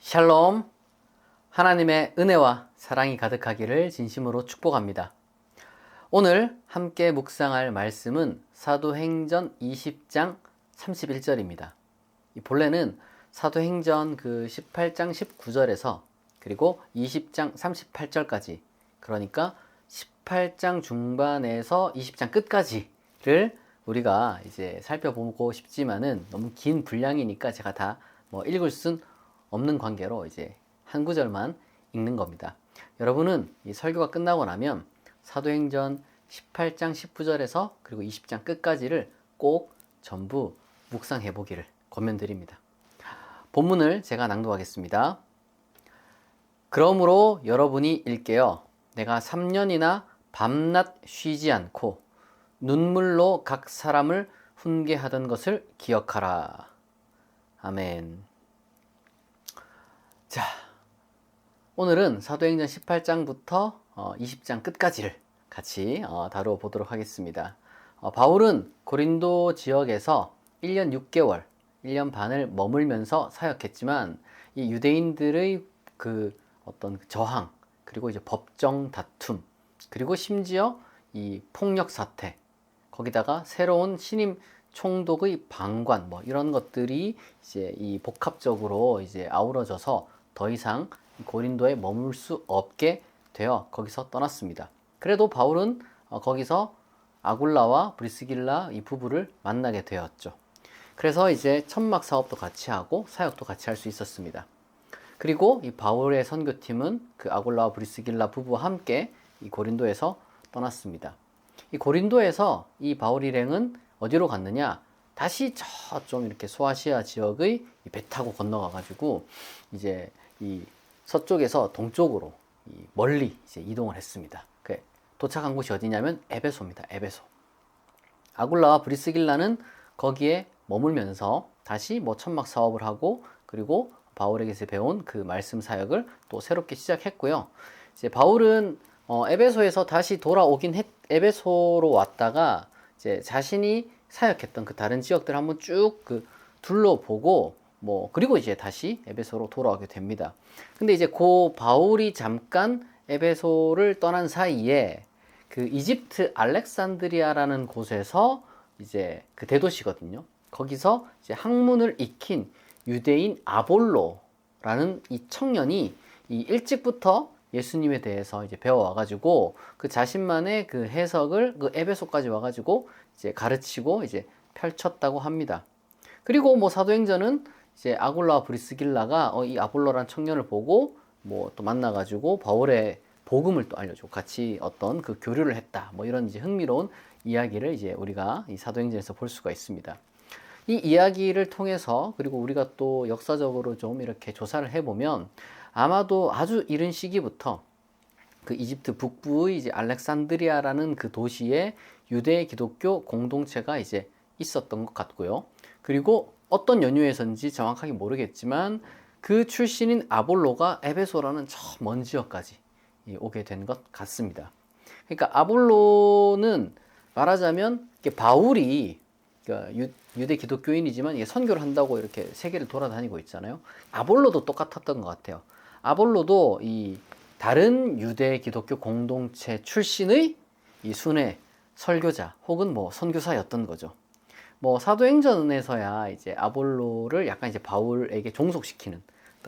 샬롬, 하나님의 은혜와 사랑이 가득하기를 진심으로 축복합니다. 오늘 함께 묵상할 말씀은 사도행전 20장 31절입니다. 본래는 사도행전 18장 19절에서 그리고 20장 38절까지, 그러니까 18장 중반에서 20장 끝까지를 우리가 이제 살펴보고 싶지만은 너무 긴 분량이니까 제가 다 읽을 순 없는 관계로 이제 한 구절만 읽는 겁니다. 여러분은 이 설교가 끝나고 나면 사도행전 18장 19절에서 그리고 20장 끝까지를 꼭 전부 묵상해 보기를 권면드립니다. 본문을 제가 낭독하겠습니다. 그러므로 여러분이 일깨어 내가 3년이나 밤낮 쉬지 않고 눈물로 각 사람을 훈계하던 것을 기억하라. 아멘. 자, 오늘은 사도행전 18장부터 20장 끝까지를 같이 다루어 보도록 하겠습니다. 바울은 고린도 지역에서 1년 6개월, 1년 반을 머물면서 사역했지만 이 유대인들의 어떤 저항, 그리고 이제 법정 다툼, 그리고 심지어 이 폭력 사태, 거기다가 새로운 신임 총독의 방관, 이런 것들이 이제 이 복합적으로 이제 아우러져서 더 이상 고린도에 머물 수 없게 되어 거기서 떠났습니다. 그래도 바울은 거기서 아굴라와 브리스길라 이 부부를 만나게 되었죠. 그래서 이제 천막 사업도 같이 하고 사역도 같이 할 수 있었습니다. 그리고 이 바울의 선교팀은 그 아굴라와 브리스길라 부부와 함께 이 고린도에서 떠났습니다. 이 고린도에서 이 바울 일행은 어디로 갔느냐? 다시 좀 이렇게 소아시아 지역의 배 타고 건너가 가지고 이제 이 서쪽에서 동쪽으로 멀리 이제 이동을 했습니다. 도착한 곳이 어디냐면 에베소입니다. 에베소. 아굴라와 브리스길라는 거기에 머물면서 다시 천막 사업을 하고, 그리고 바울에게서 배운 그 말씀 사역을 또 새롭게 시작했고요. 이제 바울은 에베소에서 다시 에베소로 왔다가 이제 자신이 사역했던 그 다른 지역들 한번 쭉 둘러보고 그리고 이제 다시 에베소로 돌아오게 됩니다. 근데 이제 바울이 잠깐 에베소를 떠난 사이에 그 이집트 알렉산드리아라는 곳에서 이제 그 대도시거든요. 거기서 이제 학문을 익힌 유대인 아볼로라는 이 청년이 일찍부터 예수님에 대해서 이제 배워와가지고 그 자신만의 그 해석을 에베소까지 와가지고 이제 가르치고 이제 펼쳤다고 합니다. 그리고 사도행전은 이제 아굴라와 브리스길라가 이 아볼로란 청년을 보고 또 만나가지고 바울의 복음을 또 알려주고 같이 어떤 그 교류를 했다. 이런 이제 흥미로운 이야기를 이제 우리가 이 사도행전에서 볼 수가 있습니다. 이 이야기를 통해서, 그리고 우리가 또 역사적으로 좀 이렇게 조사를 해보면 아마도 아주 이른 시기부터 그 이집트 북부의 이제 알렉산드리아라는 그 도시에 유대 기독교 공동체가 이제 있었던 것 같고요. 그리고 어떤 연유에서인지 정확하게 모르겠지만 그 출신인 아볼로가 에베소라는 저 먼 지역까지 오게 된 것 같습니다. 그러니까 아볼로는 말하자면 바울이 유대 기독교인이지만 선교를 한다고 이렇게 세계를 돌아다니고 있잖아요. 아볼로도 똑같았던 것 같아요. 아볼로도 이 다른 유대 기독교 공동체 출신의 이 순회 설교자 혹은 선교사였던 거죠. 사도행전에서야 이제 아볼로를 약간 이제 바울에게 종속시키는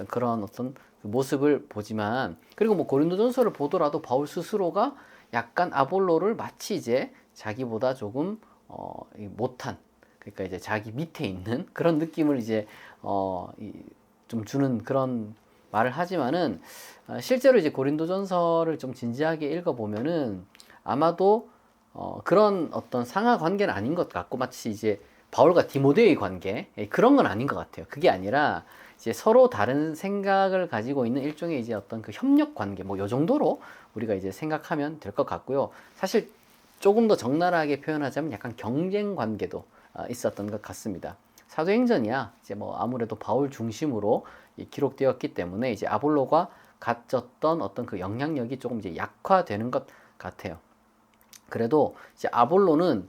그런 어떤 모습을 보지만, 그리고 고린도전서를 보더라도 바울 스스로가 약간 아볼로를 마치 이제 자기보다 조금 못한, 그러니까 이제 자기 밑에 있는 그런 느낌을 이제 좀 주는 그런 말을 하지만은 실제로 이제 고린도전서를 좀 진지하게 읽어보면은 아마도 그런 어떤 상하 관계는 아닌 것 같고, 마치 이제 바울과 디모데의 관계 그런 건 아닌 것 같아요. 그게 아니라 이제 서로 다른 생각을 가지고 있는 일종의 이제 어떤 그 협력 관계, 요 정도로 우리가 이제 생각하면 될 것 같고요. 사실 조금 더 적나라하게 표현하자면 약간 경쟁 관계도 있었던 것 같습니다. 사도행전이야 이제 아무래도 바울 중심으로 기록되었기 때문에 이제 아볼로가 가졌던 어떤 그 영향력이 조금 이제 약화되는 것 같아요. 그래도 이제 아볼로는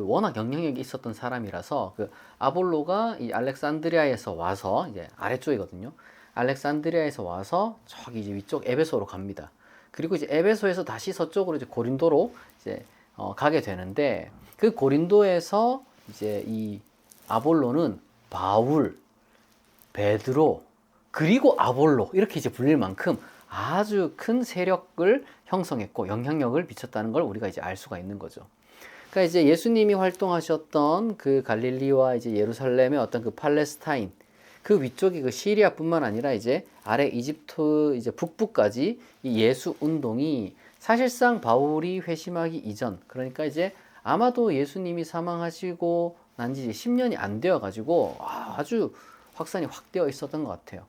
워낙 영향력이 있었던 사람이라서 아볼로가 이 알렉산드리아에서 와서 이제 아래쪽이거든요. 알렉산드리아에서 와서 저기 이제 위쪽 에베소로 갑니다. 그리고 이제 에베소에서 다시 서쪽으로 이제 고린도로 이제 가게 되는데, 그 고린도에서 이제 이 아볼로는 바울, 베드로, 그리고 아볼로 이렇게 이제 불릴 만큼 아주 큰 세력을 형성했고 영향력을 미쳤다는 걸 우리가 이제 알 수가 있는 거죠. 그러니까 이제 예수님이 활동하셨던 그 갈릴리와 이제 예루살렘의 어떤 그 팔레스타인, 그 위쪽이 그 시리아뿐만 아니라 이제 아래 이집트 이제 북부까지 이 예수 운동이 사실상 바울이 회심하기 이전, 그러니까 이제 아마도 예수님이 사망하시고 난 지 10년이 안 되어 가지고 아주 확산이 확 되어 있었던 것 같아요.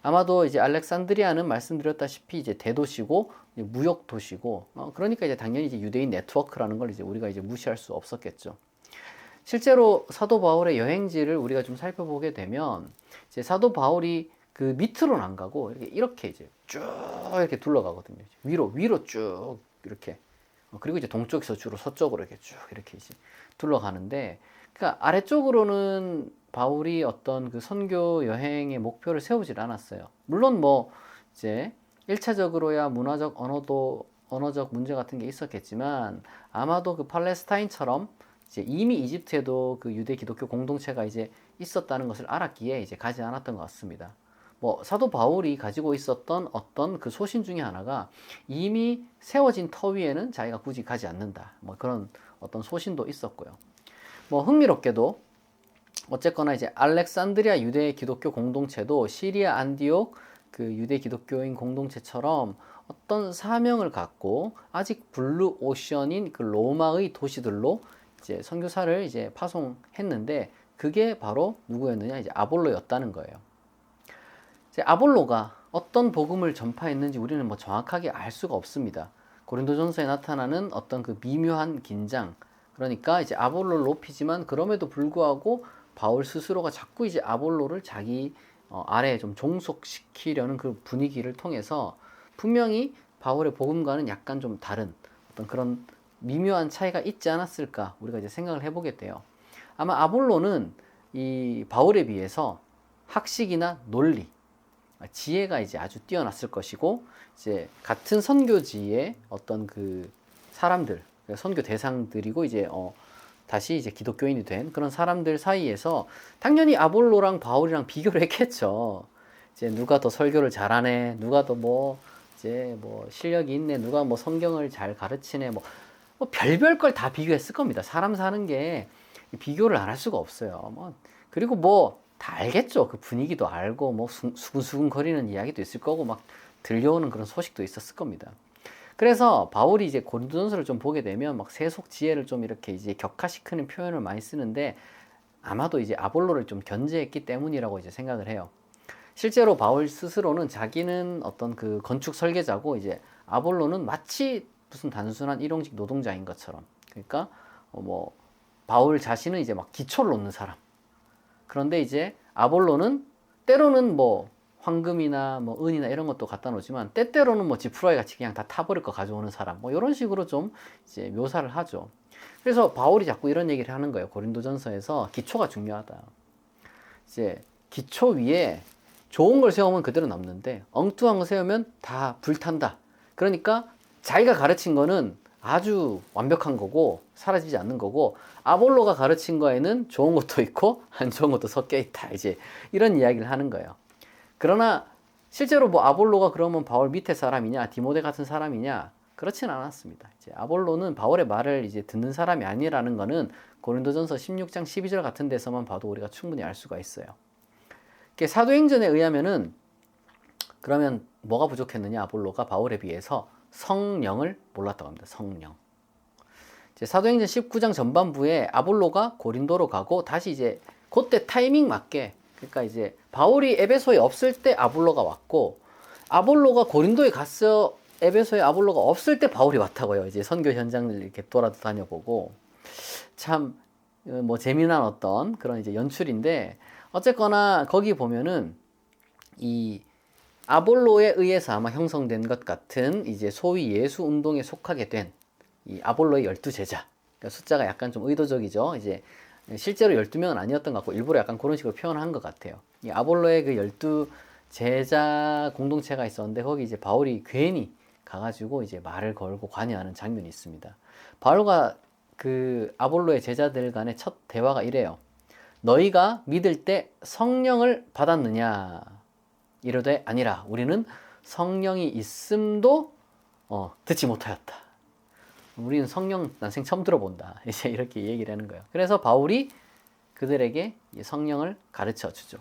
아마도 이제 알렉산드리아는 말씀드렸다시피 이제 대도시고 무역 도시고, 그러니까 이제 당연히 이제 유대인 네트워크라는 걸 이제 우리가 이제 무시할 수 없었겠죠. 실제로 사도 바울의 여행지를 우리가 좀 살펴보게 되면 이제 사도 바울이 그 밑으로는 안 가고 이렇게 이제 쭉 이렇게 둘러가거든요. 위로 쭉 이렇게. 그리고 이제 동쪽에서 주로 서쪽으로 이렇게 쭉 이렇게 이제 둘러가는데, 그러니까 아래쪽으로는 바울이 어떤 그 선교 여행의 목표를 세우질 않았어요. 물론 뭐 이제 1차적으로야 문화적 언어적 문제 같은 게 있었겠지만, 아마도 그 팔레스타인처럼 이제 이미 이집트에도 그 유대 기독교 공동체가 이제 있었다는 것을 알았기에 이제 가지 않았던 것 같습니다. 뭐 사도 바울이 가지고 있었던 어떤 그 소신 중에 하나가 이미 세워진 터 위에는 자기가 굳이 가지 않는다, 뭐 그런 어떤 소신도 있었고요. 뭐 흥미롭게도 어쨌거나 이제 알렉산드리아 유대 기독교 공동체도 시리아 안디옥 그 유대 기독교인 공동체처럼 어떤 사명을 갖고 아직 블루 오션인 그 로마의 도시들로 이제 선교사를 이제 파송했는데, 그게 바로 누구였느냐, 이제 아볼로였다는 거예요. 이제 아볼로가 어떤 복음을 전파했는지 우리는 뭐 정확하게 알 수가 없습니다. 고린도전서에 나타나는 어떤 그 미묘한 긴장, 그러니까 이제 아볼로를 높이지만 그럼에도 불구하고 바울 스스로가 자꾸 이제 아볼로를 자기 아래에 좀 종속시키려는 그 분위기를 통해서 분명히 바울의 복음과는 약간 좀 다른 어떤 그런 미묘한 차이가 있지 않았을까, 우리가 이제 생각을 해보게 돼요. 아마 아볼로는 이 바울에 비해서 학식이나 논리, 지혜가 이제 아주 뛰어났을 것이고, 이제 같은 선교지의 어떤 그 사람들, 선교 대상들이고 이제 다시 이제 기독교인이 된 그런 사람들 사이에서 당연히 아볼로랑 바울이랑 비교를 했겠죠. 이제 누가 더 설교를 잘하네, 누가 더 뭐 이제 뭐 실력이 있네, 누가 뭐 성경을 잘 가르치네, 뭐 별별 걸 다 비교했을 겁니다. 사람 사는 게 비교를 안 할 수가 없어요. 뭐 그리고 뭐 다 알겠죠. 그 분위기도 알고 뭐 수근수근 거리는 이야기도 있을 거고 막 들려오는 그런 소식도 있었을 겁니다. 그래서 바울이 이제 고린도전서를 좀 보게 되면 막 세속 지혜를 좀 이렇게 이제 격화시키는 표현을 많이 쓰는데, 아마도 이제 아볼로를 좀 견제했기 때문이라고 이제 생각을 해요. 실제로 바울 스스로는 자기는 어떤 그 건축 설계자고, 이제 아볼로는 마치 무슨 단순한 일용직 노동자인 것처럼, 그러니까 뭐 바울 자신은 이제 막 기초를 놓는 사람. 그런데 이제 아볼로는 때로는 뭐 황금이나 뭐 은이나 이런 것도 갖다 놓지만 때때로는 뭐 지푸라기 같이 그냥 다 타버릴 거 가져오는 사람, 뭐 이런 식으로 좀 이제 묘사를 하죠. 그래서 바울이 자꾸 이런 얘기를 하는 거예요. 고린도전서에서 기초가 중요하다. 이제 기초 위에 좋은 걸 세우면 그대로 남는데 엉뚱한 거 세우면 다 불탄다. 그러니까 자기가 가르친 거는 아주 완벽한 거고 사라지지 않는 거고, 아볼로가 가르친 거에는 좋은 것도 있고 안 좋은 것도 섞여 있다, 이제 이런 이야기를 하는 거예요. 그러나 실제로 뭐 아볼로가 그러면 바울 밑에 사람이냐, 디모데 같은 사람이냐, 그렇지는 않았습니다. 이제 아볼로는 바울의 말을 이제 듣는 사람이 아니라는 거는 고린도전서 16장 12절 같은 데서만 봐도 우리가 충분히 알 수가 있어요. 사도행전에 의하면은 그러면 뭐가 부족했느냐, 아볼로가 바울에 비해서 성령을 몰랐다고 합니다. 성령. 이제 사도행전 19장 전반부에 아볼로가 고린도로 가고 다시 이제 그때 타이밍 맞게, 그러니까 이제 바울이 에베소에 없을 때 아볼로가 왔고, 아볼로가 고린도에 갔어 에베소에 아볼로가 없을 때 바울이 왔다고요. 이제 선교 현장을 이렇게 돌아다녀보고, 참 뭐 재미난 어떤 그런 이제 연출인데, 어쨌거나 거기 보면은 이 아볼로에 의해서 아마 형성된 것 같은 이제 소위 예수 운동에 속하게 된 이 아볼로의 12제자. 그러니까 숫자가 약간 좀 의도적이죠. 이제 실제로 12명은 아니었던 것 같고 일부러 약간 그런 식으로 표현한 것 같아요. 이 아볼로의 그 제자 공동체가 있었는데 거기 이제 바울이 괜히 가가지고 이제 말을 걸고 관여하는 장면이 있습니다. 바울과 그 아볼로의 제자들 간의 첫 대화가 이래요. 너희가 믿을 때 성령을 받았느냐? 이르되 아니라 우리는 성령이 있음도 듣지 못하였다. 우리는 성령 난생 처음 들어본다. 이제 이렇게 얘기를 하는 거예요. 그래서 바울이 그들에게 성령을 가르쳐 주죠.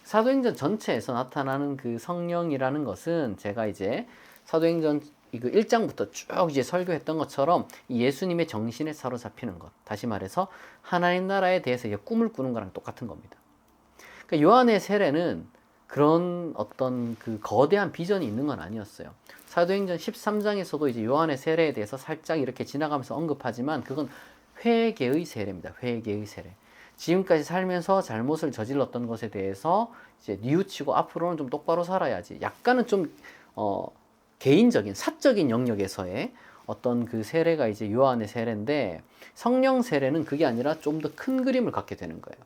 사도행전 전체에서 나타나는 그 성령이라는 것은 제가 이제 사도행전 그 1장부터 쭉 이제 설교했던 것처럼 예수님의 정신에 사로잡히는 것. 다시 말해서 하나님 나라에 대해서 꿈을 꾸는 거랑 똑같은 겁니다. 그러니까 요한의 세례는 그런 어떤 그 거대한 비전이 있는 건 아니었어요. 사도행전 13장에서도 이제 요한의 세례에 대해서 살짝 이렇게 지나가면서 언급하지만 그건 회개의 세례입니다. 회개의 세례. 지금까지 살면서 잘못을 저질렀던 것에 대해서 이제 뉘우치고 앞으로는 좀 똑바로 살아야지. 약간은 좀 개인적인 사적인 영역에서의 어떤 그 세례가 이제 요한의 세례인데 성령 세례는 그게 아니라 좀 더 큰 그림을 갖게 되는 거예요.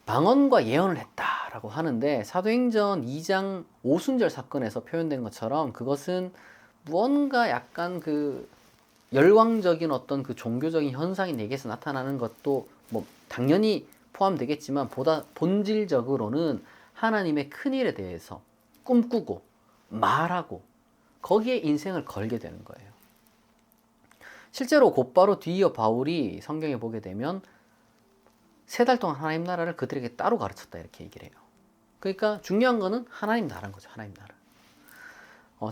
방언과 예언을 했다라고 하는데 사도행전 2장 오순절 사건에서 표현된 것처럼 그것은 무언가 약간 그 열광적인 어떤 그 종교적인 현상이 내게서 나타나는 것도 뭐 당연히 포함되겠지만 보다 본질적으로는 하나님의 큰 일에 대해서 꿈꾸고 말하고 거기에 인생을 걸게 되는 거예요. 실제로 곧바로 뒤이어 바울이 성경에 보게 되면 3달 동안 하나님 나라를 그들에게 따로 가르쳤다 이렇게 얘기를 해요. 그러니까 중요한 거는 하나님 나라인 거죠. 하나님 나라.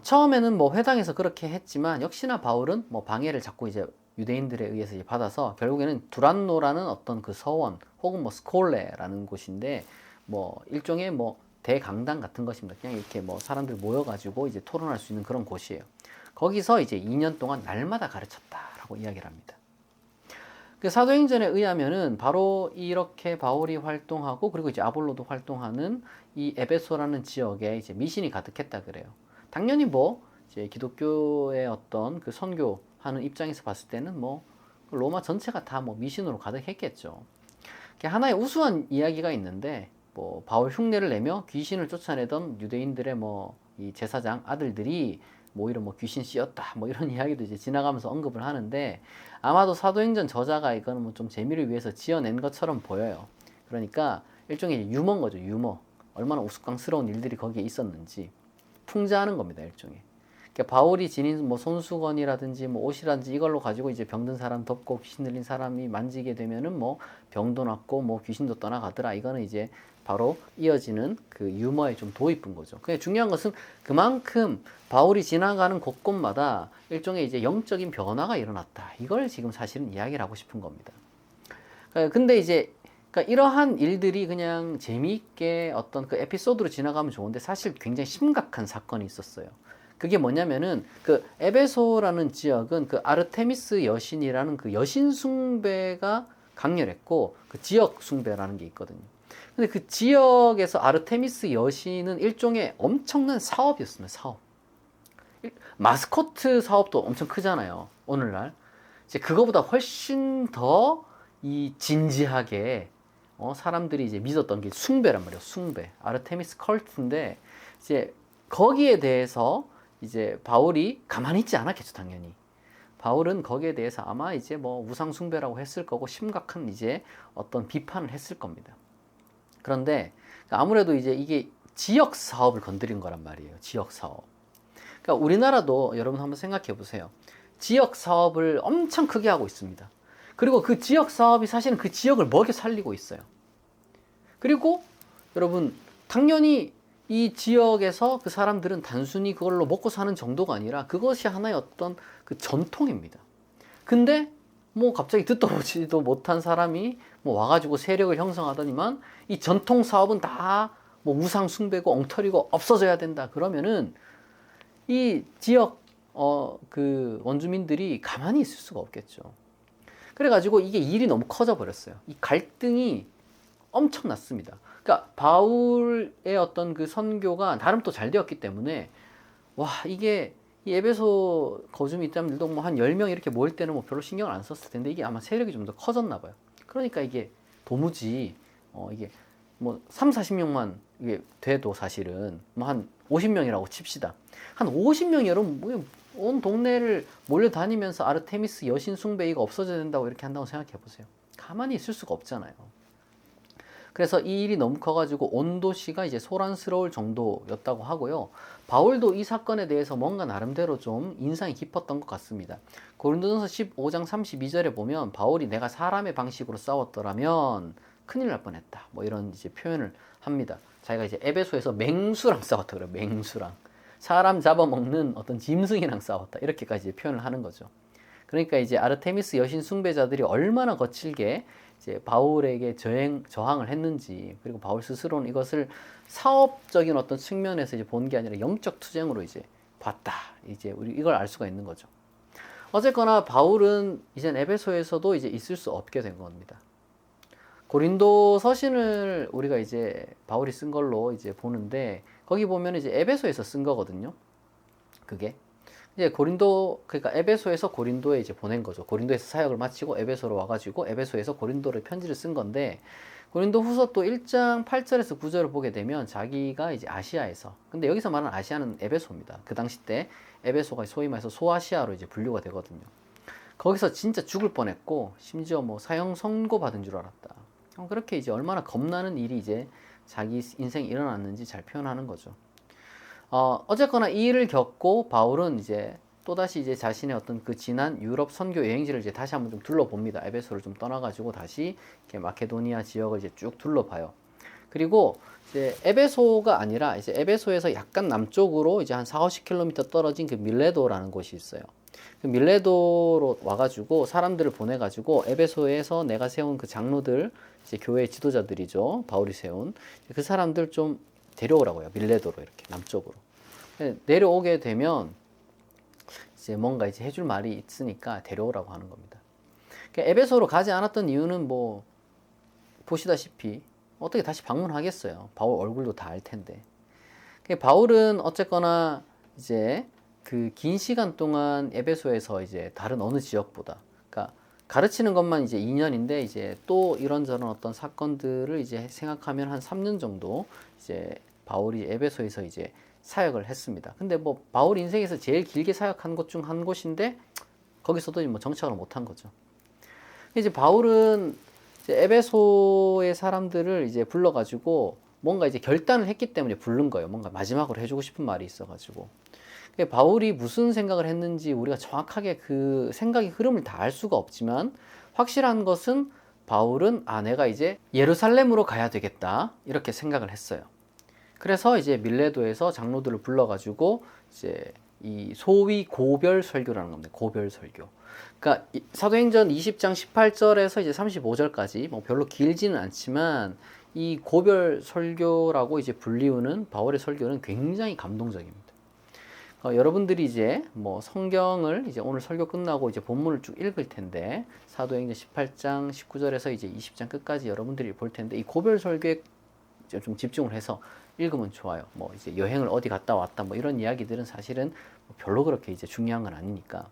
처음에는 뭐 회당에서 그렇게 했지만 역시나 바울은 뭐 방해를 자꾸 이제 유대인들에 의해서 이제 받아서 결국에는 두란노라는 어떤 그 서원 혹은 뭐 스콜레라는 곳인데 뭐 일종의 뭐 대강당 같은 것입니다. 그냥 이렇게 뭐 사람들 모여가지고 이제 토론할 수 있는 그런 곳이에요. 거기서 이제 2년 동안 날마다 가르쳤다라고 이야기를 합니다. 그 사도행전에 의하면은 바로 이렇게 바울이 활동하고 그리고 이제 아볼로도 활동하는 이 에베소라는 지역에 이제 미신이 가득했다 그래요. 당연히 뭐 이제 기독교의 어떤 그 선교하는 입장에서 봤을 때는 뭐 로마 전체가 다 뭐 미신으로 가득했겠죠. 하나의 우스운 이야기가 있는데 뭐 바울 흉내를 내며 귀신을 쫓아내던 유대인들의 뭐 이 제사장 아들들이 뭐 오히려 뭐 귀신 씌었다 뭐 이런 이야기도 이제 지나가면서 언급을 하는데 아마도 사도행전 저자가 이거는 뭐 좀 재미를 위해서 지어낸 것처럼 보여요. 그러니까 일종의 유머인 거죠. 유머. 얼마나 우스꽝스러운 일들이 거기에 있었는지 풍자하는 겁니다. 일종의. 그러니까 바울이 지닌 뭐 손수건이라든지 뭐 옷이라든지 이걸로 가지고 이제 병든 사람 덮고 귀신 들린 사람이 만지게 되면은 뭐 병도 낫고 뭐 귀신도 떠나가더라. 이거는 이제 바로 이어지는 그 유머의 좀 도입인 거죠. 근데 중요한 것은 그만큼 바울이 지나가는 곳곳마다 일종의 이제 영적인 변화가 일어났다. 이걸 지금 사실은 이야기를 하고 싶은 겁니다. 근데 이제 그러니까 이러한 일들이 그냥 재미있게 어떤 그 에피소드로 지나가면 좋은데 사실 굉장히 심각한 사건이 있었어요. 그게 뭐냐면은 그 에베소라는 지역은 그 아르테미스 여신이라는 그 여신 숭배가 강렬했고 그 지역 숭배라는 게 있거든요. 근데 그 지역에서 아르테미스 여신은 일종의 엄청난 사업이었습니다. 사업. 마스코트 사업도 엄청 크잖아요. 오늘날. 이제 그거보다 훨씬 더 이 진지하게 사람들이 이제 믿었던 게 숭배란 말이에요. 숭배. 아르테미스 컬트인데 이제 거기에 대해서 이제 바울이 가만히 있지 않았겠죠, 당연히. 바울은 거기에 대해서 아마 이제 뭐 우상 숭배라고 했을 거고 심각한 이제 어떤 비판을 했을 겁니다. 그런데 아무래도 이제 이게 지역 사업을 건드린 거란 말이에요. 지역 사업. 그러니까 우리나라도 여러분 한번 생각해 보세요. 지역 사업을 엄청 크게 하고 있습니다. 그리고 그 지역 사업이 사실은 그 지역을 먹여 살리고 있어요. 그리고 여러분 당연히 이 지역에서 그 사람들은 단순히 그걸로 먹고 사는 정도가 아니라 그것이 하나의 어떤 그 전통입니다. 근데 뭐 갑자기 듣도 보지도 못한 사람이 뭐 와가지고 세력을 형성하더니만 이 전통 사업은 다 뭐 우상 숭배고 엉터리고 없어져야 된다. 그러면은 이 지역 그 원주민들이 가만히 있을 수가 없겠죠. 그래가지고 이게 일이 너무 커져 버렸어요. 이 갈등이 엄청났습니다. 그러니까 바울의 어떤 그 선교가 나름 또 잘 되었기 때문에 와 이게 이 에베소 거주민 입장들도 뭐 한 10명 이렇게 모일 때는 뭐 별로 신경을 안 썼을 텐데 이게 아마 세력이 좀 더 커졌나 봐요. 그러니까 이게 도무지 이게 뭐 3, 40명만 이게 돼도 사실은 뭐 한 50명이라고 칩시다. 한 50명이 여러분 뭐온 동네를 몰려다니면서 아르테미스 여신 숭배가 없어져야 된다고 이렇게 한다고 생각해 보세요. 가만히 있을 수가 없잖아요. 그래서 이 일이 너무 커가지고 온 도시가 이제 소란스러울 정도였다고 하고요. 바울도 이 사건에 대해서 뭔가 나름대로 좀 인상이 깊었던 것 같습니다. 고린도전서 15장 32절에 보면 바울이 내가 사람의 방식으로 싸웠더라면 큰일 날 뻔했다. 뭐 이런 이제 표현을 합니다. 자기가 이제 에베소에서 맹수랑 싸웠다 그래요. 맹수랑. 사람 잡아먹는 어떤 짐승이랑 싸웠다. 이렇게까지 표현을 하는 거죠. 그러니까 이제 아르테미스 여신 숭배자들이 얼마나 거칠게 이제 바울에게 저항을 했는지, 그리고 바울 스스로는 이것을 사업적인 어떤 측면에서 이제 본 게 아니라 영적 투쟁으로 이제 봤다. 이제 우리 이걸 알 수가 있는 거죠. 어쨌거나 바울은 이제 에베소에서도 이제 있을 수 없게 된 겁니다. 고린도 서신을 우리가 이제 바울이 쓴 걸로 이제 보는데, 거기 보면 이제 에베소에서 쓴 거거든요. 그게. 이제 그러니까 에베소에서 고린도에 이제 보낸 거죠. 고린도에서 사역을 마치고 에베소로 와가지고 에베소에서 고린도를 편지를 쓴 건데, 고린도 후서 또 1장 8절에서 9절을 보게 되면 자기가 이제 아시아에서, 근데 여기서 말하는 아시아는 에베소입니다. 그 당시 때 에베소가 소위 말해서 소아시아로 이제 분류가 되거든요. 거기서 진짜 죽을 뻔했고, 심지어 뭐 사형 선고 받은 줄 알았다. 그렇게 이제 얼마나 겁나는 일이 이제 자기 인생에 일어났는지 잘 표현하는 거죠. 어쨌거나 이 일을 겪고 바울은 이제 또다시 이제 자신의 어떤 그 지난 유럽 선교 여행지를 이제 다시 한번 좀 둘러봅니다. 에베소를 좀 떠나가지고 다시 이렇게 마케도니아 지역을 이제 쭉 둘러봐요. 그리고 이제 에베소가 아니라 이제 에베소에서 약간 남쪽으로 이제 한 4, 50km 떨어진 그 밀레도라는 곳이 있어요. 그 밀레도로 와가지고 사람들을 보내가지고 에베소에서 내가 세운 그 장로들, 이제 교회 지도자들이죠. 바울이 세운 그 사람들 좀 데려오라고요. 밀레도로 이렇게 남쪽으로. 내려오게 되면 이제 뭔가 이제 해줄 말이 있으니까 데려오라고 하는 겁니다. 에베소로 가지 않았던 이유는 뭐 보시다시피 어떻게 다시 방문하겠어요. 바울 얼굴도 다 알 텐데. 바울은 어쨌거나 이제 그 긴 시간 동안 에베소에서 이제 다른 어느 지역보다, 그러니까 가르치는 것만 이제 2년인데 이제 또 이런저런 어떤 사건들을 이제 생각하면 한 3년 정도 이제 바울이 에베소에서 이제 사역을 했습니다. 근데 뭐 바울 인생에서 제일 길게 사역한 곳 중 한 곳인데 거기서도 뭐 정착을 못한 거죠. 이제 바울은 이제 에베소의 사람들을 이제 불러가지고 뭔가 이제 결단을 했기 때문에 부른 거예요. 뭔가 마지막으로 해주고 싶은 말이 있어가지고. 바울이 무슨 생각을 했는지 우리가 정확하게 그 생각의 흐름을 다 알 수가 없지만, 확실한 것은 바울은 내가 이제 예루살렘으로 가야 되겠다 이렇게 생각을 했어요. 그래서 이제 밀레도에서 장로들을 불러가지고 이제 이 소위 고별 설교라는 겁니다. 고별 설교. 그러니까 사도행전 20장 18절에서 이제 35절까지 뭐 별로 길지는 않지만 이 고별 설교라고 이제 불리우는 바울의 설교는 굉장히 감동적입니다. 여러분들이 이제 뭐 성경을 이제 오늘 설교 끝나고 이제 본문을 쭉 읽을 텐데, 사도행전 18장 19절에서 이제 20장 끝까지 여러분들이 볼 텐데, 이 고별 설교에 좀 집중을 해서 읽으면 좋아요. 뭐 이제 여행을 어디 갔다 왔다 뭐 이런 이야기들은 사실은 별로 그렇게 이제 중요한 건 아니니까.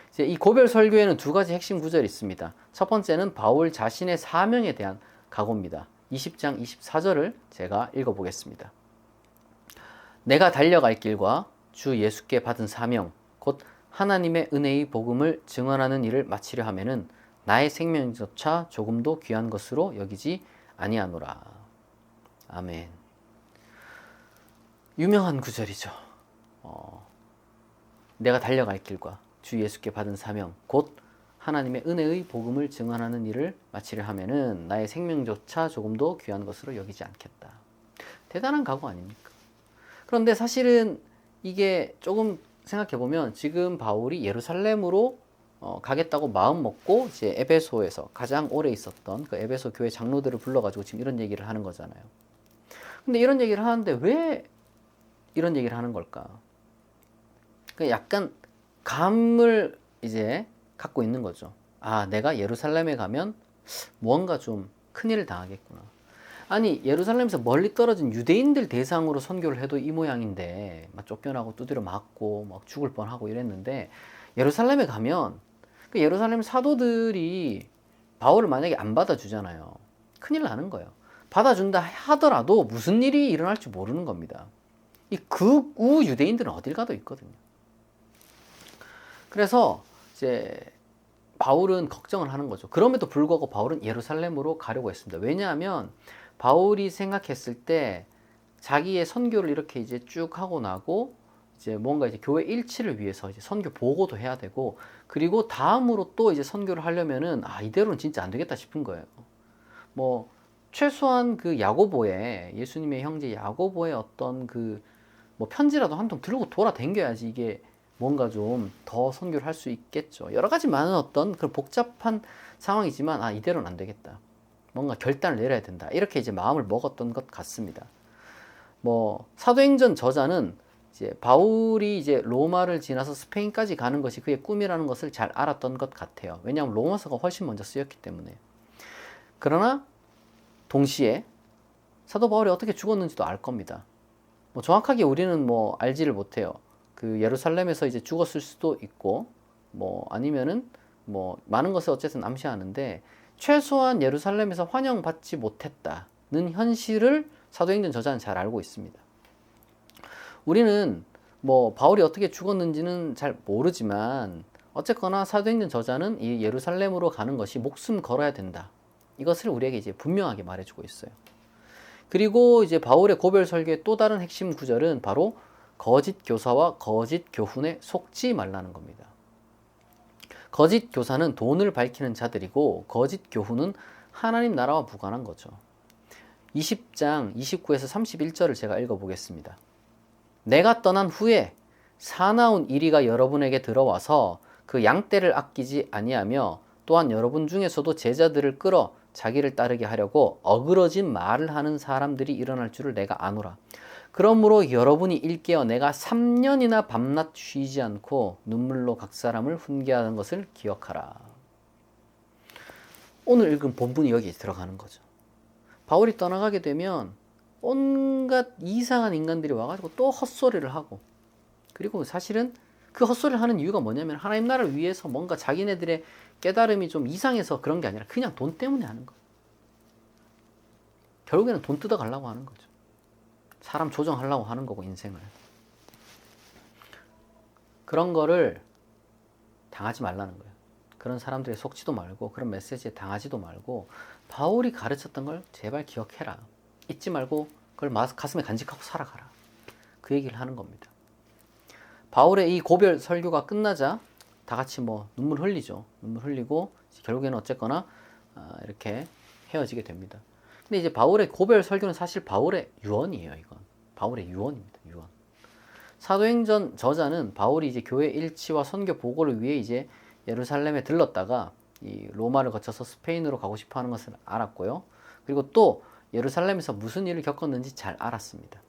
이제 이 고별 설교에는 두 가지 핵심 구절이 있습니다. 첫 번째는 바울 자신의 사명에 대한 각오입니다. 20장 24절을 제가 읽어보겠습니다. 내가 달려갈 길과 주 예수께 받은 사명, 곧 하나님의 은혜의 복음을 증언하는 일을 마치려 하면은 나의 생명조차 조금도 귀한 것으로 여기지 아니하노라. 아멘. 유명한 구절이죠. 내가 달려갈 길과 주 예수께 받은 사명, 곧 하나님의 은혜의 복음을 증언하는 일을 마치려 하면은 나의 생명조차 조금도 귀한 것으로 여기지 않겠다. 대단한 각오 아닙니까? 그런데 사실은 이게 조금 생각해보면 지금 바울이 예루살렘으로 가겠다고 마음 먹고 이제 에베소에서 가장 오래 있었던 그 에베소 교회 장로들을 불러가지고 지금 이런 얘기를 하는 거잖아요. 근데 이런 얘기를 하는데 왜 이런 얘기를 하는 걸까? 약간 감을 이제 갖고 있는 거죠. 내가 예루살렘에 가면 무언가 좀 큰일을 당하겠구나. 아니, 예루살렘에서 멀리 떨어진 유대인들 대상으로 선교를 해도 이 모양인데 막 쫓겨나고 두드려 맞고 막 죽을 뻔하고 이랬는데, 예루살렘에 가면 그 예루살렘 사도들이 바울을 만약에 안 받아주잖아요. 큰일 나는 거예요. 받아준다 하더라도 무슨 일이 일어날지 모르는 겁니다. 이 극우 유대인들은 어딜 가도 있거든요. 그래서 이제 바울은 걱정을 하는 거죠. 그럼에도 불구하고 바울은 예루살렘으로 가려고 했습니다. 왜냐하면 바울이 생각했을 때 자기의 선교를 이렇게 이제 쭉 하고 나고 이제 뭔가 이제 교회 일치를 위해서 이제 선교 보고도 해야 되고, 그리고 다음으로 또 이제 선교를 하려면은 이대로는 진짜 안 되겠다 싶은 거예요. 뭐 최소한 그 야고보의, 예수님의 형제 야고보의 어떤 그 뭐 편지라도 한 통 들고 돌아다녀야지 이게 뭔가 좀 더 선교를 할 수 있겠죠. 여러 가지 많은 어떤 그런 복잡한 상황이지만 이대로는 안 되겠다. 뭔가 결단을 내려야 된다. 이렇게 이제 마음을 먹었던 것 같습니다. 뭐 사도행전 저자는 이제 바울이 이제 로마를 지나서 스페인까지 가는 것이 그의 꿈이라는 것을 잘 알았던 것 같아요. 왜냐하면 로마서가 훨씬 먼저 쓰였기 때문에. 그러나 동시에 사도 바울이 어떻게 죽었는지도 알 겁니다. 뭐 정확하게 우리는 뭐 알지를 못해요. 그 예루살렘에서 이제 죽었을 수도 있고, 뭐 아니면은 뭐 많은 것을 어쨌든 암시하는데, 최소한 예루살렘에서 환영받지 못했다는 현실을 사도행전 저자는 잘 알고 있습니다. 우리는 뭐 바울이 어떻게 죽었는지는 잘 모르지만 어쨌거나 사도행전 저자는 이 예루살렘으로 가는 것이 목숨 걸어야 된다. 이것을 우리에게 이제 분명하게 말해주고 있어요. 그리고 이제 바울의 고별 설교의 또 다른 핵심 구절은 바로 거짓 교사와 거짓 교훈에 속지 말라는 겁니다. 거짓 교사는 돈을 밝히는 자들이고, 거짓 교훈은 하나님 나라와 무관한 거죠. 20장 29에서 31절을 제가 읽어보겠습니다. 내가 떠난 후에 사나운 이리가 여러분에게 들어와서 그 양떼를 아끼지 아니하며, 또한 여러분 중에서도 제자들을 끌어 자기를 따르게 하려고 어그러진 말을 하는 사람들이 일어날 줄을 내가 아노라. 그러므로 여러분이 일깨어 내가 3년이나 밤낮 쉬지 않고 눈물로 각 사람을 훈계하는 것을 기억하라. 오늘 읽은 본문이 여기에 들어가는 거죠. 바울이 떠나가게 되면 온갖 이상한 인간들이 와가지고 또 헛소리를 하고, 그리고 사실은 그 헛소리를 하는 이유가 뭐냐면 하나님 나라를 위해서 뭔가 자기네들의 깨달음이 좀 이상해서 그런 게 아니라 그냥 돈 때문에 하는 거예요. 결국에는 돈 뜯어가려고 하는 거죠. 사람 조정하려고 하는 거고, 인생을. 그런 거를 당하지 말라는 거예요. 그런 사람들에 속지도 말고 그런 메시지에 당하지도 말고 바울이 가르쳤던 걸 제발 기억해라. 잊지 말고 그걸 가슴에 간직하고 살아가라. 그 얘기를 하는 겁니다. 바울의 이 고별 설교가 끝나자 다 같이 뭐 눈물 흘리죠. 눈물 흘리고 결국에는 어쨌거나 이렇게 헤어지게 됩니다. 근데 이제 바울의 고별 설교는 사실 바울의 유언이에요. 이건 바울의 유언입니다. 유언. 사도행전 저자는 바울이 이제 교회 일치와 선교 보고를 위해 이제 예루살렘에 들렀다가 이 로마를 거쳐서 스페인으로 가고 싶어 하는 것을 알았고요. 그리고 또 예루살렘에서 무슨 일을 겪었는지 잘 알았습니다.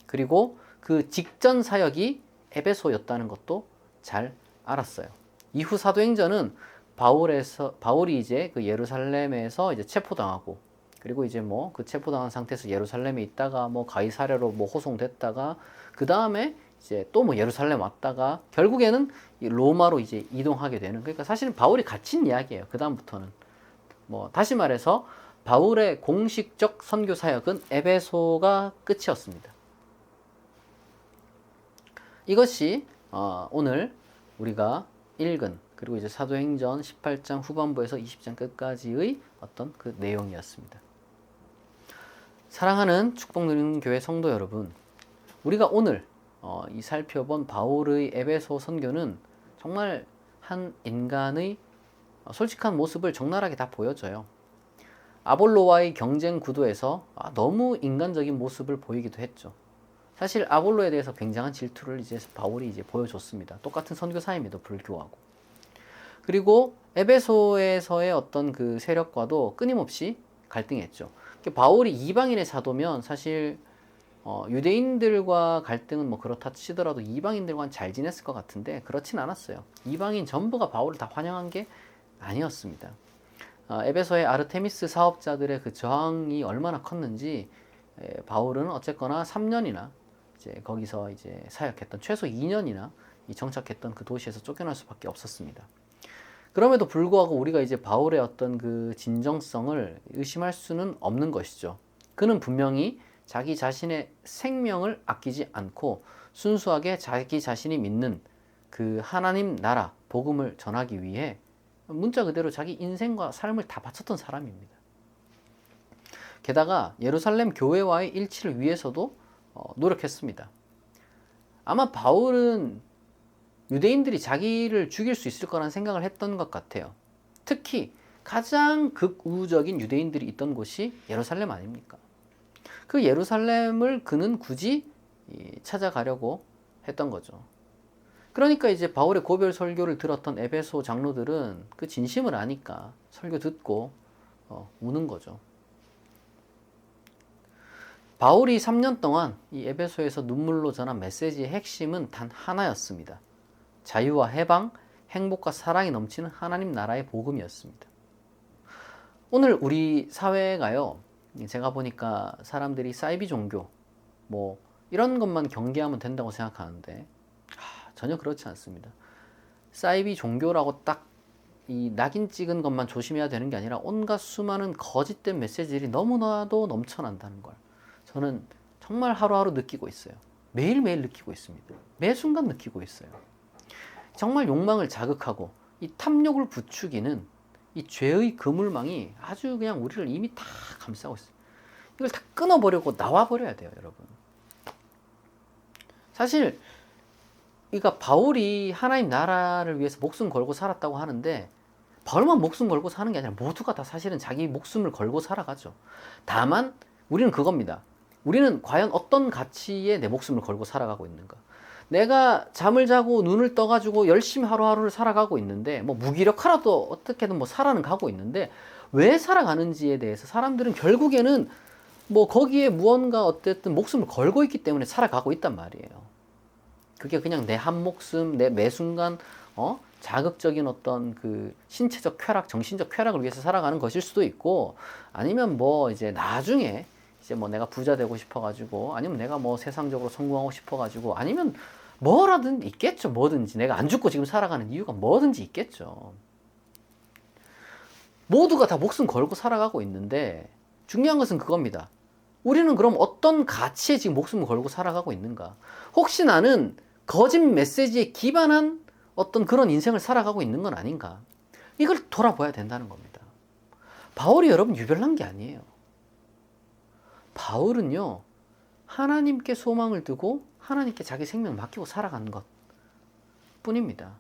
그리고 그 직전 사역이 에베소였다는 것도 잘 알았어요. 이후 사도행전은 바울이 이제 그 예루살렘에서 이제 체포당하고, 그리고 이제 뭐 그 체포당한 상태에서 예루살렘에 있다가 뭐 가이사랴로 뭐 호송됐다가 그 다음에 이제 또 뭐 예루살렘 왔다가 결국에는 로마로 이제 이동하게 되는, 그러니까 사실은 바울이 갇힌 이야기예요. 그 다음부터는 뭐 다시 말해서 바울의 공식적 선교 사역은 에베소가 끝이었습니다. 이것이 오늘 우리가 읽은, 그리고 이제 사도행전 18장 후반부에서 20장 끝까지의 어떤 그 내용이었습니다. 사랑하는 축복 누리는 교회 성도 여러분, 우리가 오늘 이 살펴본 바울의 에베소 선교는 정말 한 인간의 솔직한 모습을 적나라하게 다 보여줘요. 아볼로와의 경쟁 구도에서 너무 인간적인 모습을 보이기도 했죠. 사실 아볼로에 대해서 굉장한 질투를 이제 바울이 이제 보여줬습니다. 똑같은 선교사임에도 불구하고. 그리고 에베소에서의 어떤 그 세력과도 끊임없이 갈등했죠. 바울이 이방인의 사도면 사실 유대인들과 갈등은 뭐 그렇다 치더라도 이방인들과는 잘 지냈을 것 같은데 그렇진 않았어요. 이방인 전부가 바울을 다 환영한 게 아니었습니다. 에베소의 아르테미스 사업자들의 그 저항이 얼마나 컸는지 바울은 어쨌거나 3년이나 이제 거기서 이제 사역했던, 최소 2년이나 정착했던 그 도시에서 쫓겨날 수밖에 없었습니다. 그럼에도 불구하고 우리가 이제 바울의 어떤 그 진정성을 의심할 수는 없는 것이죠. 그는 분명히 자기 자신의 생명을 아끼지 않고 순수하게 자기 자신이 믿는 그 하나님 나라 복음을 전하기 위해 문자 그대로 자기 인생과 삶을 다 바쳤던 사람입니다. 게다가 예루살렘 교회와의 일치를 위해서도 노력했습니다. 아마 바울은 유대인들이 자기를 죽일 수 있을 거라는 생각을 했던 것 같아요. 특히 가장 극우적인 유대인들이 있던 곳이 예루살렘 아닙니까? 그 예루살렘을 그는 굳이 찾아가려고 했던 거죠. 그러니까 이제 바울의 고별 설교를 들었던 에베소 장로들은 그 진심을 아니까 설교 듣고 우는 거죠. 바울이 3년 동안 이 에베소에서 눈물로 전한 메시지의 핵심은 단 하나였습니다. 자유와 해방, 행복과 사랑이 넘치는 하나님 나라의 복음이었습니다. 오늘 우리 사회가요, 제가 보니까 사람들이 사이비 종교, 뭐 이런 것만 경계하면 된다고 생각하는데 전혀 그렇지 않습니다. 사이비 종교라고 딱 이 낙인 찍은 것만 조심해야 되는 게 아니라 온갖 수많은 거짓된 메시지들이 너무나도 넘쳐난다는 걸 저는 정말 하루하루 느끼고 있어요. 매일매일 느끼고 있습니다. 매 순간 느끼고 있어요. 정말 욕망을 자극하고 이 탐욕을 부추기는 이 죄의 그물망이 아주 그냥 우리를 이미 다 감싸고 있어요. 이걸 다 끊어버리고 나와버려야 돼요, 여러분. 사실 그러니까 바울이 하나님 나라를 위해서 목숨 걸고 살았다고 하는데 바울만 목숨 걸고 사는 게 아니라 모두가 다 사실은 자기 목숨을 걸고 살아가죠. 다만 우리는 그겁니다. 우리는 과연 어떤 가치에 내 목숨을 걸고 살아가고 있는가? 내가 잠을 자고 눈을 떠가지고 열심히 하루하루를 살아가고 있는데 뭐 무기력하라도 어떻게든 뭐 살아는 가고 있는데 왜 살아가는지에 대해서 사람들은 결국에는 뭐 거기에 무언가 어쨌든 목숨을 걸고 있기 때문에 살아가고 있단 말이에요. 그게 그냥 내 한 목숨, 내 매 순간 자극적인 어떤 그 신체적 쾌락, 정신적 쾌락을 위해서 살아가는 것일 수도 있고 아니면 뭐 이제 나중에 이제 뭐 내가 부자 되고 싶어가지고 아니면 내가 뭐 세상적으로 성공하고 싶어가지고 아니면 뭐라든 있겠죠. 뭐든지 내가 안 죽고 지금 살아가는 이유가 뭐든지 있겠죠. 모두가 다 목숨 걸고 살아가고 있는데 중요한 것은 그겁니다. 우리는 그럼 어떤 가치에 지금 목숨을 걸고 살아가고 있는가? 혹시 나는 거짓 메시지에 기반한 어떤 그런 인생을 살아가고 있는 건 아닌가? 이걸 돌아봐야 된다는 겁니다. 바울이 여러분 유별난 게 아니에요. 바울은요, 하나님께 소망을 두고 하나님께 자기 생명을 맡기고 살아가는 것 뿐입니다.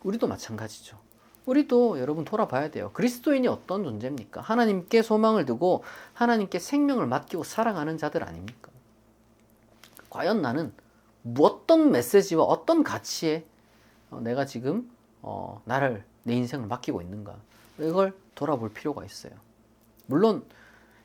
우리도 마찬가지죠. 우리도 여러분 돌아봐야 돼요. 그리스도인이 어떤 존재입니까? 하나님께 소망을 두고 하나님께 생명을 맡기고 살아가는 자들 아닙니까? 과연 나는 어떤 메시지와 어떤 가치에 내가 지금 내 인생을 맡기고 있는가? 이걸 돌아볼 필요가 있어요. 물론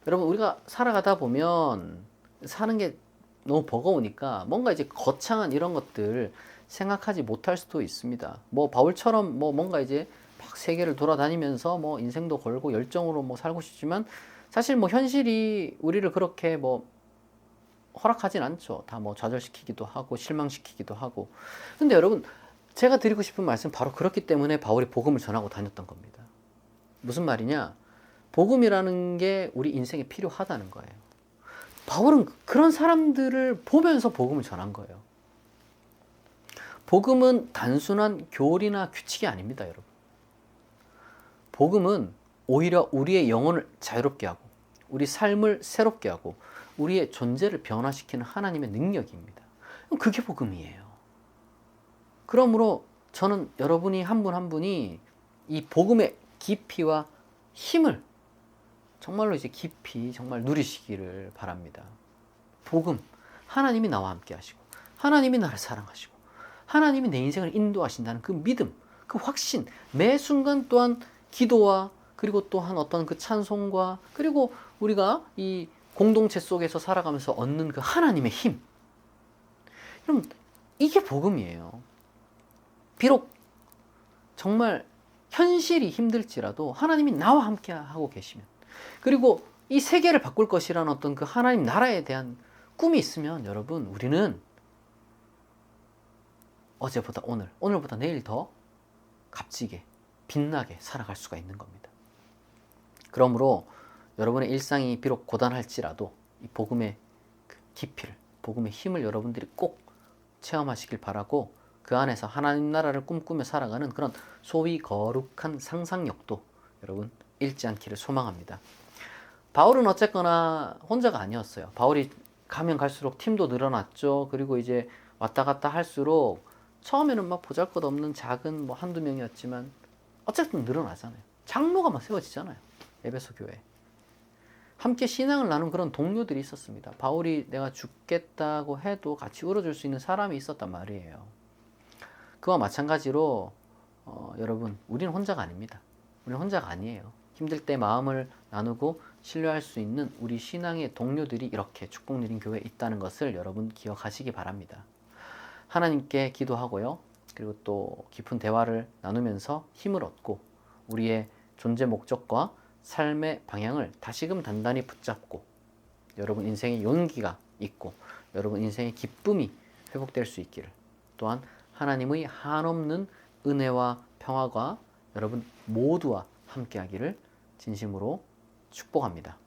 여러분 우리가 살아가다 보면 사는 게 너무 버거우니까 뭔가 이제 거창한 이런 것들 생각하지 못할 수도 있습니다. 뭐 바울처럼 뭐 뭔가 이제 막 세계를 돌아다니면서 뭐 인생도 걸고 열정으로 뭐 살고 싶지만 사실 뭐 현실이 우리를 그렇게 뭐 허락하진 않죠. 다 뭐 좌절시키기도 하고 실망시키기도 하고. 근데 여러분 제가 드리고 싶은 말씀 바로 그렇기 때문에 바울이 복음을 전하고 다녔던 겁니다. 무슨 말이냐? 복음이라는 게 우리 인생에 필요하다는 거예요. 바울은 그런 사람들을 보면서 복음을 전한 거예요. 복음은 단순한 교리나 규칙이 아닙니다, 여러분. 복음은 오히려 우리의 영혼을 자유롭게 하고 우리 삶을 새롭게 하고 우리의 존재를 변화시키는 하나님의 능력입니다. 그게 복음이에요. 그러므로 저는 여러분이 한 분 한 분이 이 복음의 깊이와 힘을 정말로 이제 깊이 정말 누리시기를 바랍니다. 복음, 하나님이 나와 함께 하시고 하나님이 나를 사랑하시고 하나님이 내 인생을 인도하신다는 그 믿음, 그 확신, 매 순간 또한 기도와 그리고 또한 어떤 그 찬송과 그리고 우리가 이 공동체 속에서 살아가면서 얻는 그 하나님의 힘. 여러분, 이게 복음이에요. 비록 정말 현실이 힘들지라도 하나님이 나와 함께 하고 계시면 그리고 이 세계를 바꿀 것이라는 어떤 그 하나님 나라에 대한 꿈이 있으면 여러분 우리는 어제보다 오늘보다 내일 더 값지게 빛나게 살아갈 수가 있는 겁니다. 그러므로 여러분의 일상이 비록 고단할지라도 이 복음의 그 깊이를, 복음의 힘을 여러분들이 꼭 체험하시길 바라고, 그 안에서 하나님 나라를 꿈꾸며 살아가는 그런 소위 거룩한 상상력도 여러분 잃지 않기를 소망합니다. 바울은 어쨌거나 혼자가 아니었어요. 바울이 가면 갈수록 팀도 늘어났죠. 그리고 이제 왔다 갔다 할수록 처음에는 막 보잘것없는 작은 뭐 한두 명이었지만 어쨌든 늘어나잖아요. 장로가 막 세워지잖아요. 에베소 교회. 함께 신앙을 나눈 그런 동료들이 있었습니다. 바울이 내가 죽겠다고 해도 같이 울어줄 수 있는 사람이 있었단 말이에요. 그와 마찬가지로 여러분, 우리는 혼자가 아닙니다. 우리는 혼자가 아니에요. 힘들 때 마음을 나누고 신뢰할 수 있는 우리 신앙의 동료들이 이렇게 축복 누린 교회에 있다는 것을 여러분 기억하시기 바랍니다. 하나님께 기도하고요. 그리고 또 깊은 대화를 나누면서 힘을 얻고 우리의 존재 목적과 삶의 방향을 다시금 단단히 붙잡고 여러분 인생의 용기가 있고 여러분 인생의 기쁨이 회복될 수 있기를, 또한 하나님의 한없는 은혜와 평화가 여러분 모두와 함께하기를 진심으로 축복합니다.